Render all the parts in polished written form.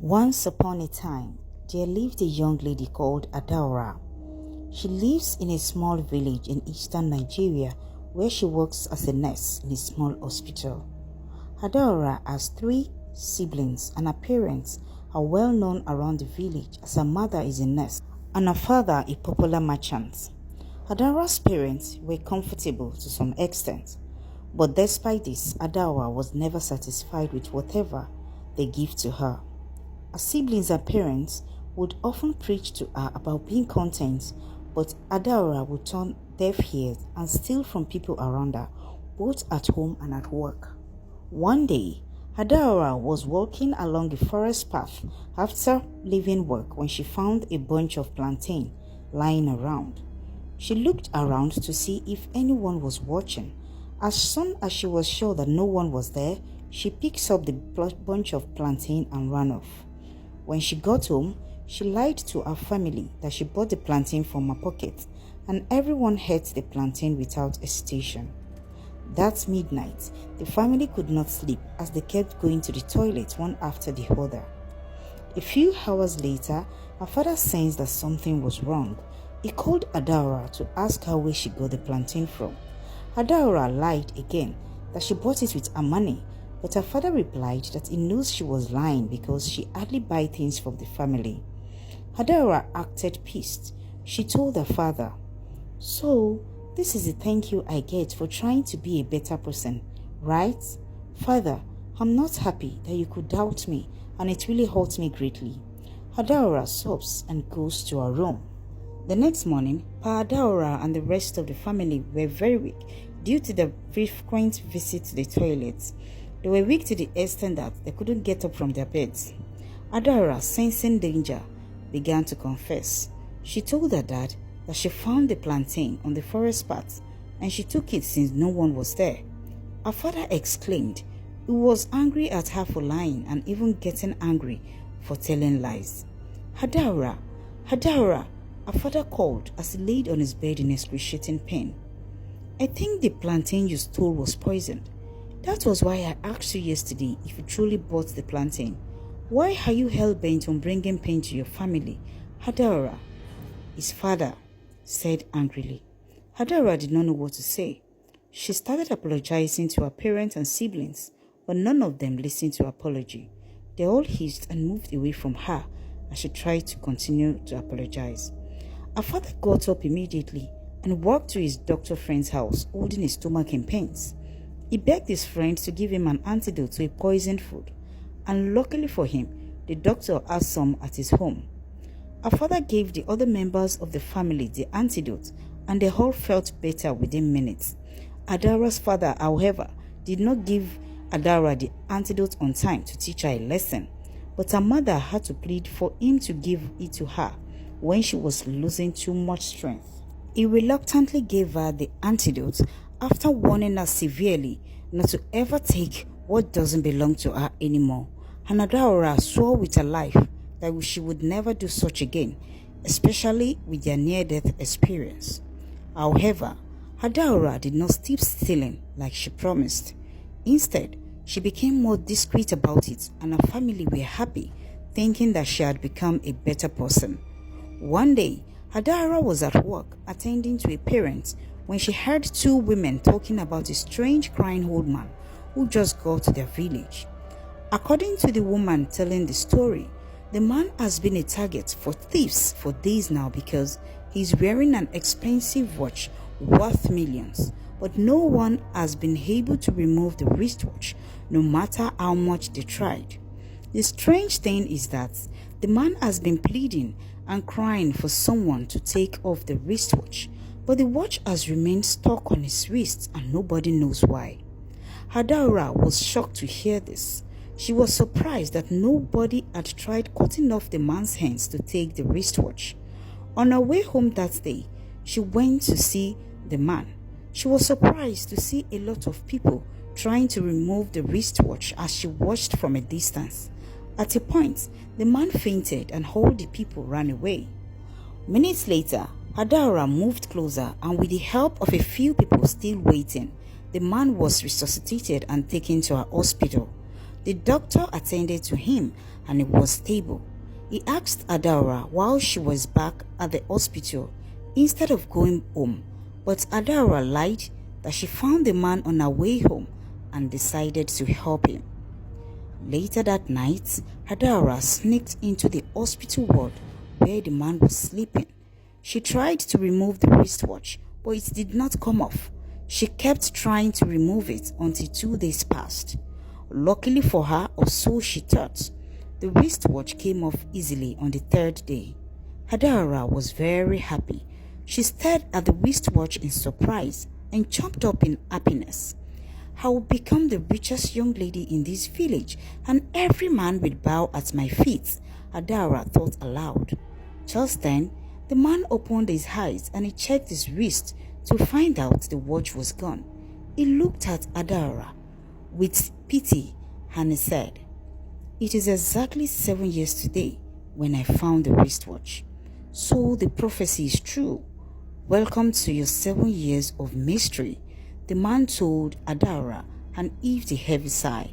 Once upon a time, there lived a young lady called Adaora. She lives in a small village in eastern Nigeria where she works as a nurse in a small hospital. Adaora has three siblings and her parents are well known around the village as her mother is a nurse and her father a popular merchant. Adaora's parents were comfortable to some extent, but despite this, Adaora was never satisfied with whatever they give to her. Her siblings and parents would often preach to her about being content, but Adaora would turn deaf ears and steal from people around her, both at home and at work. One day, Adaora was walking along a forest path after leaving work when she found a bunch of plantain lying around. She looked around to see if anyone was watching. As soon as she was sure that no one was there, she picked up the bunch of plantain and ran off. When she got home, she lied to her family that she bought the plantain from her pocket, and everyone ate the plantain without hesitation. That midnight, the family could not sleep as they kept going to the toilet one after the other. A few hours later, her father sensed that something was wrong. He called Adaora to ask her where she got the plantain from. Adaora lied again that she bought it with her money, but her father replied that he knows she was lying because she hardly buys things from the family. Adaora acted pissed. She told her father, "So, this is the thank you I get for trying to be a better person, right? Father, I'm not happy that you could doubt me, and it really hurts me greatly." Adaora sobs and goes to her room. The next morning, Pa Adaora and the rest of the family were very weak due to the frequent visit to the toilets. They were weak to the extent that they couldn't get up from their beds. Adaora, sensing danger, began to confess. She told her dad that she found the plantain on the forest path and she took it since no one was there. Her father exclaimed. He was angry at her for lying and even getting angry for telling lies. Adaora, Adaora, her father called as he laid on his bed in excruciating pain. "I think the plantain you stole was poisoned. That was why I asked you yesterday if you truly bought the plantain. Why are you hell-bent on bringing pain to your family, Adaora?" His father said angrily. Adaora did not know what to say. She started apologizing to her parents and siblings, but none of them listened to her apology. They all hissed and moved away from her as she tried to continue to apologize. Her father got up immediately and walked to his doctor friend's house holding his stomach in pains. He begged his friend to give him an antidote to a poisoned food, and luckily for him, the doctor had some at his home. Her father gave the other members of the family the antidote, and they all felt better within minutes. Adaora's father, however, did not give Adaora the antidote on time to teach her a lesson, but her mother had to plead for him to give it to her when she was losing too much strength. He reluctantly gave her the antidote after warning her severely not to ever take what doesn't belong to her anymore, and Adaora swore with her life that she would never do such again, especially with their near-death experience. However, Adaora did not stop stealing like she promised. Instead, she became more discreet about it, and her family were happy, thinking that she had become a better person. One day, Adaora was at work attending to a parent when she heard two women talking about a strange crying old man who just got to their village. According to the woman telling the story, the man has been a target for thieves for days now because he's wearing an expensive watch worth millions, but no one has been able to remove the wristwatch no matter how much they tried. The strange thing is that the man has been pleading and crying for someone to take off the wristwatch, but the watch has remained stuck on his wrist and nobody knows why. Adaora was shocked to hear this. She was surprised that nobody had tried cutting off the man's hands to take the wristwatch. On her way home that day, she went to see the man. She was surprised to see a lot of people trying to remove the wristwatch as she watched from a distance. At a point, the man fainted and all the people ran away. Minutes later, Adaora moved closer and with the help of a few people still waiting, the man was resuscitated and taken to a hospital. The doctor attended to him and he was stable. He asked Adaora while she was back at the hospital instead of going home, but Adaora lied that she found the man on her way home and decided to help him. Later that night, Adaora sneaked into the hospital ward where the man was sleeping. She tried to remove the wristwatch, but it did not come off. She kept trying to remove it until 2 days passed. Luckily for her, or so she thought, the wristwatch came off easily on the 3rd day. Adaora was very happy. She stared at the wristwatch in surprise and jumped up in happiness. I will become the richest young lady in this village, and every man will bow at my feet, Adaora thought aloud. Just then, the man opened his eyes and he checked his wrist to find out the watch was gone. He looked at Adaora with pity and he said, "It is exactly 7 years today when I found the wristwatch. So the prophecy is true. Welcome to your 7 years of mystery," the man told Adaora and heaved a heavy sigh.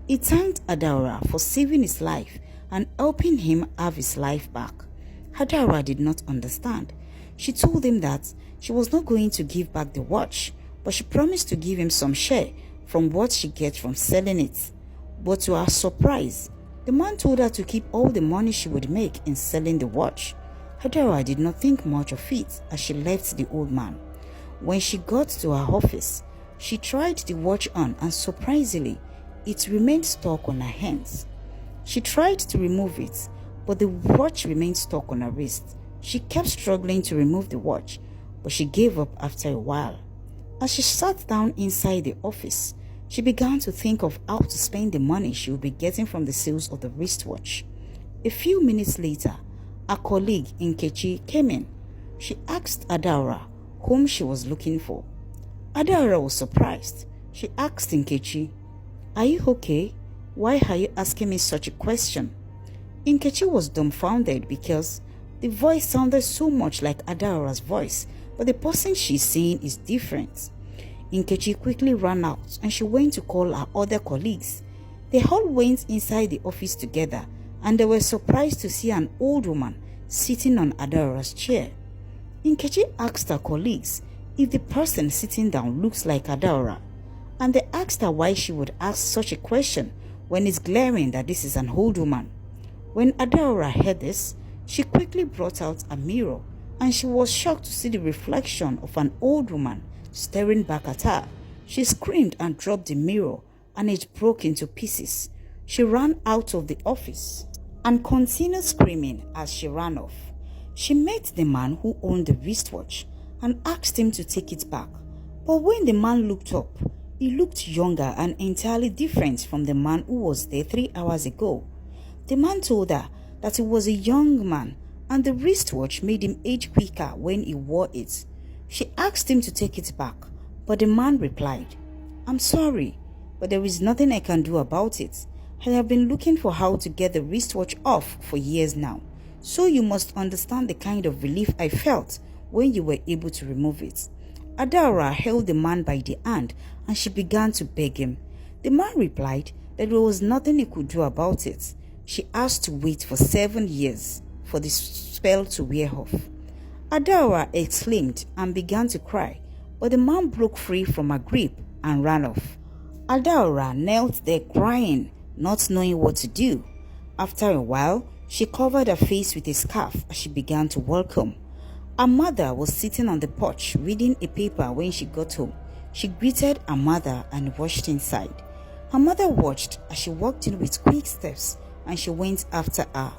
He thanked Adaora for saving his life and helping him have his life back. Adaora did not understand. She told him that she was not going to give back the watch, but she promised to give him some share from what she gets from selling it. But to her surprise, the man told her to keep all the money she would make in selling the watch. Adaora did not think much of it as she left the old man. When she got to her office, she tried the watch on and surprisingly, it remained stuck on her hands. She tried to remove it, but the watch remained stuck on her wrist. She kept struggling to remove the watch, but she gave up after a while. As she sat down inside the office, she began to think of how to spend the money she would be getting from the sales of the wristwatch. A few minutes later, a colleague, Nkechi, came in. She asked Adaora whom she was looking for. Adaora was surprised. She asked Nkechi, "Are you okay? Why are you asking me such a question?" Nkechi was dumbfounded because the voice sounded so much like Adaora's voice, but the person she's seeing is different. Nkechi quickly ran out and she went to call her other colleagues. They all went inside the office together and they were surprised to see an old woman sitting on Adaora's chair. Nkechi asked her colleagues if the person sitting down looks like Adaora, and they asked her why she would ask such a question when it's glaring that this is an old woman. When Adaora heard this, she quickly brought out a mirror and she was shocked to see the reflection of an old woman staring back at her. She screamed and dropped the mirror and it broke into pieces. She ran out of the office and continued screaming as she ran off. She met the man who owned the wristwatch and asked him to take it back. But when the man looked up, he looked younger and entirely different from the man who was there 3 hours ago. The man told her that he was a young man and the wristwatch made him age quicker when he wore it. She asked him to take it back, but the man replied, "I'm sorry, but there is nothing I can do about it. I have been looking for how to get the wristwatch off for years now, so you must understand the kind of relief I felt when you were able to remove it." Adaora held the man by the hand and she began to beg him. The man replied that there was nothing he could do about it. She asked to wait for 7 years for the spell to wear off. Adaora exclaimed and began to cry, but the man broke free from her grip and ran off. Adaora knelt there crying, not knowing what to do. After a while, she covered her face with a scarf as she began to walk home. Her mother was sitting on the porch reading a paper when she got home. She greeted her mother and rushed inside. Her mother watched as she walked in with quick steps and she went after her.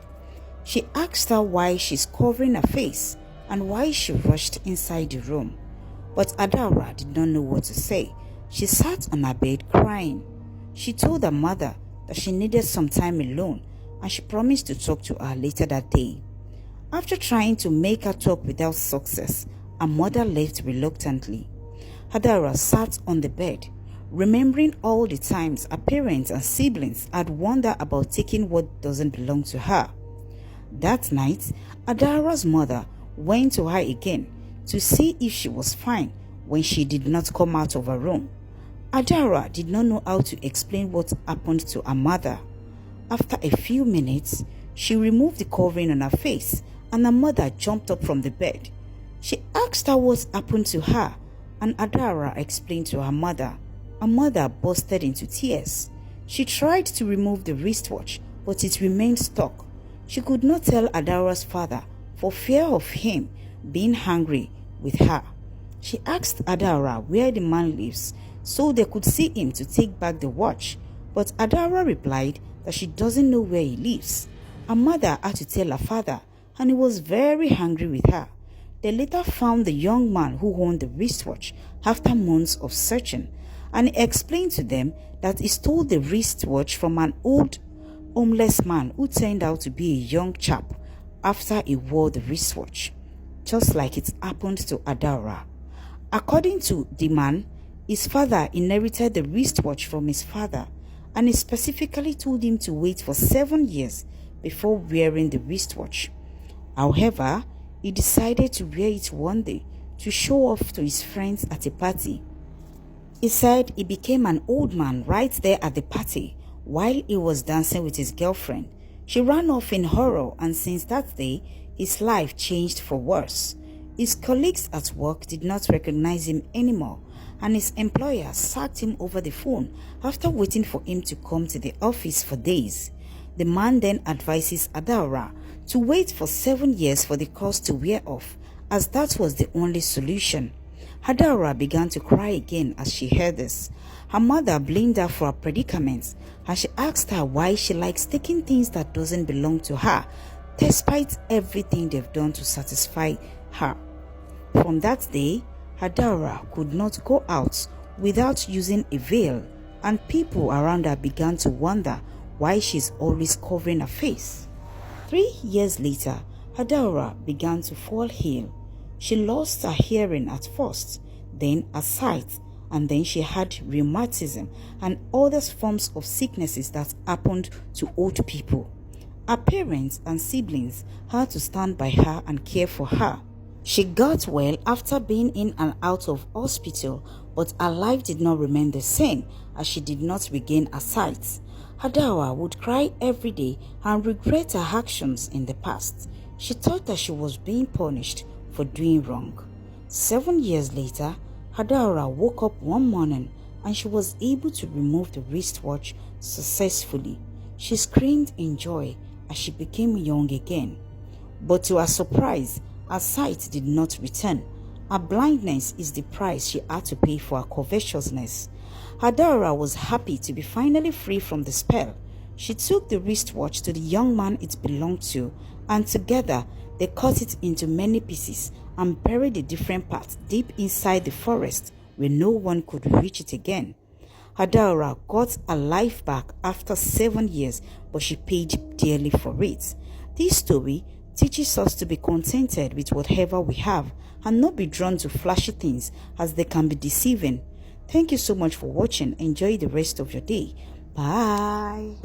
She asked her why she's covering her face and why she rushed inside the room. But Adaora did not know what to say. She sat on her bed crying. She told her mother that she needed some time alone and she promised to talk to her later that day. After trying to make her talk without success, her mother left reluctantly. Adaora sat on the bed, remembering all the times her parents and siblings had warned her about taking what doesn't belong to her. That night, Adaora's mother went to her again to see if she was fine when she did not come out of her room. Adaora did not know how to explain what happened to her mother. After a few minutes, she removed the covering on her face and her mother jumped up from the bed. She asked her what happened to her and Adaora explained to her mother. Her mother bursted into tears. She tried to remove the wristwatch, but it remained stuck. She could not tell Adaora's father for fear of him being angry with her. She asked Adaora where the man lives so they could see him to take back the watch, but Adaora replied that she doesn't know where he lives. Her mother had to tell her father and he was very angry with her. They later found the young man who owned the wristwatch after months of searching, and he explained to them that he stole the wristwatch from an old homeless man who turned out to be a young chap after he wore the wristwatch, just like it happened to Adaora. According to the man, his father inherited the wristwatch from his father, and he specifically told him to wait for 7 years before wearing the wristwatch. However, he decided to wear it one day to show off to his friends at a party. He said he became an old man right there at the party while he was dancing with his girlfriend. She ran off in horror, and since that day, his life changed for worse. His colleagues at work did not recognize him anymore, and his employer sacked him over the phone after waiting for him to come to the office for days. The man then advises Adaora to wait for 7 years for the curse to wear off, as that was the only solution. Adaora began to cry again as she heard this. Her mother blamed her for her predicament, and she asked her why she likes taking things that doesn't belong to her, despite everything they've done to satisfy her. From that day, Adaora could not go out without using a veil, and people around her began to wonder why she's always covering her face. 3 years later, Adaora began to fall ill. She lost her hearing at first, then her sight, and then she had rheumatism and other forms of sicknesses that happened to old people. Her parents and siblings had to stand by her and care for her. She got well after being in and out of hospital, but her life did not remain the same as she did not regain her sight. Adaora would cry every day and regret her actions in the past. She thought that she was being punished for doing wrong. 7 years later, Adaora woke up one morning and she was able to remove the wristwatch successfully. She screamed in joy as she became young again. But to her surprise, her sight did not return. Her blindness is the price she had to pay for her covetousness. Adaora was happy to be finally free from the spell. She took the wristwatch to the young man it belonged to, and together they cut it into many pieces and buried the different parts deep inside the forest where no one could reach it again. Adaora got her life back after 7 years, but she paid dearly for it. This story teaches us to be contented with whatever we have and not be drawn to flashy things, as they can be deceiving. Thank you so much for watching. Enjoy the rest of your day. Bye.